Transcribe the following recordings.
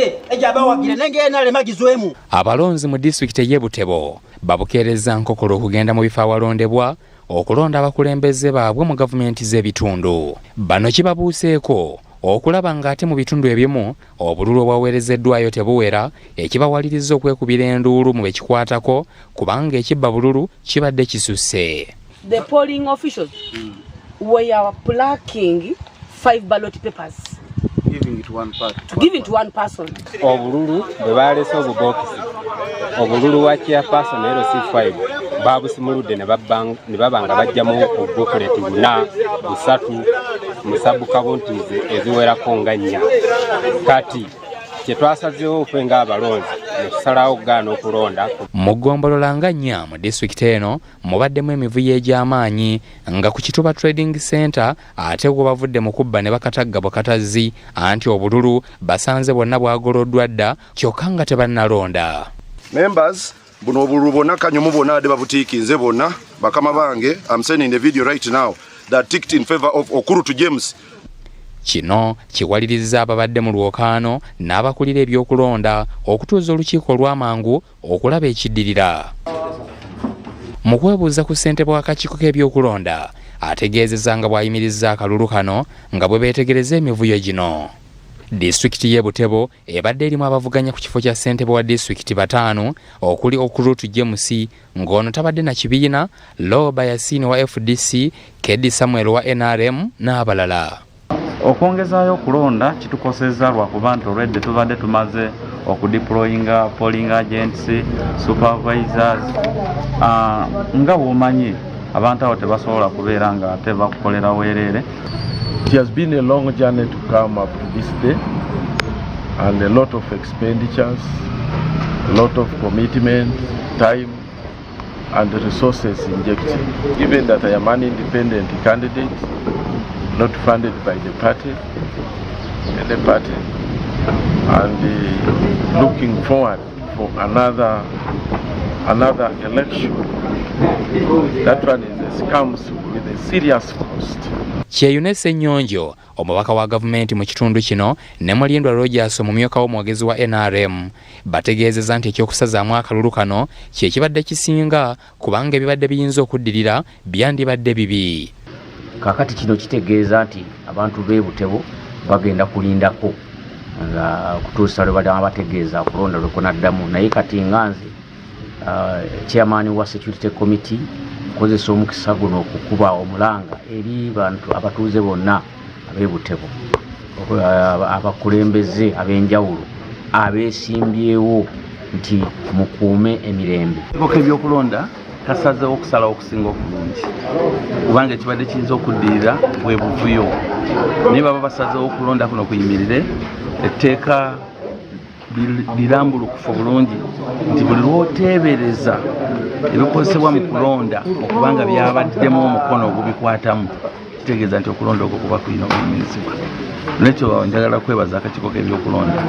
ye ejaba wagira nenge nale magizwemu. Abalonzi mu district ye Butebo babukereza nkokolo okugenda mu bifo awalondebwa okulonda abakulembeze baabwe mu gavumenti z'ebitundu. Bano kibabuuseeko okulaba ng'ate mu bitundu ebimu obululu obwaweerezeddwayo tebuwera ekibawaliriza okwekubira enduulu mu bekikwatako kubanga ekibba bululu kibadde kisusse. The polling officials were plucking 5 ballot papers. Giving it to one person. Obululu bwe baalese obubokisi obululu wa chairperson LC5 babusimuludde ne babanga bajjamu obukuleti buna busatu musabu kabuntize eziwerako nga nnya. Kati kyetwasazeewo okwenga abalonzi netusalawo okugaana okulonda. Mu ggombolola nga nnya mu disitulikiti eno mubaddemu emivuyo egy'amaanyi nga ku Kituba Trading Center ate bwe bavudde mu kubba ne bakatagga bukatazzi anti obululu basanze bwonna bwagoloddwa dda kyokka nga tebannalonda. Members, buno obululu bonna Kanyomu bonna ade babutiikinze bonna bakama bange. I'm sending the video right now that ticked in favor of Okurutu James. Kino kiwaliriza ababadde mu lwokaano n'abakulira ebyokulonda okutuuza olukiiko olw'amangu okulaba ekiddirira. Mu kwebuuza ku ssentebe w'akakiiko k'ebyokulonda ategeezezza nga bw'ayimirizza akalulu kano nga bwe beetegereza emivuyo gino. Disitulikiti y'e Butebo ebadde erimu abavuganya ku kifo kya ssentebe wa disitulikiti 5 okuli Okurutu James ng'ono tabadde na kibiina, Loba Yasini wa FDC, Kedi Samuel wa NRM n'abalala. Okwongezaayo okulonda kitukosezza lwakuba nti olwedde tubadde tumaze okudeployinga polling agents, supervisors. Nga bw'omanyi abantu abo tebasobola kubeera nga ate bakukolera weerere. It has been a long journey to come up to this day, and a lot of expenditures, a lot of commitment, time and resources injected. Given that I am an independent candidate, not funded by the party, and looking forward for another election. That one comes with a serious cost. Kyeyune Ssenyonjo omubaka wa gavumenti mu kitundu kino ne Mulindwa Rogers omumyuka w'omwogezi wa NRM bategeezezza nti ekyokusazaamu akalulu kano kye kibadde kisinga kubanga ebibadde biyinza okuddirira byandibadde bibi. Kakati kino kitegeeza nti abantu b'e Butebo bagenda kulindako nga kutuusa lwe badama bategeeza kulonda lwe kunaddamu. Naye kati nganze chairman wa security committee kozesa omukisa guno okukuba omulanga eri bantu abatuuze bonna ab'e Butebo, abakulembeze ab'enjawulo abeesimbyewo nti mukuume emirembe. Akakiiko k'ebyokulonda kasazeewo okusalawo okusinga obulungi kubanga ekibadde kiyinza okuddirira bwe buvuyo. Naye baba basazeewo okulonda kuno kuyimirire etteeka lirambulukufu bulungi nti buli lw'oteebereza ebikozesebwa mu kulonda okubanga byabaddemu omukono ogubikwatamu kitegeeza nti okulonda okwo kuba kulina okuyimirizibwa. Nekyo njagala kwebaza akakiiko k'ebyokulonda.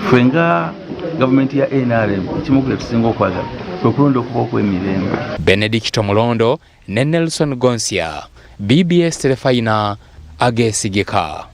Ffe nga gavumenti ya NRM ekimu ku bye tusinga okwagala kwe kulonda okuba okw'emirembe. Benedicto Mulondo ne Nelson Gonsia, BBS Telefayina, ageesigika.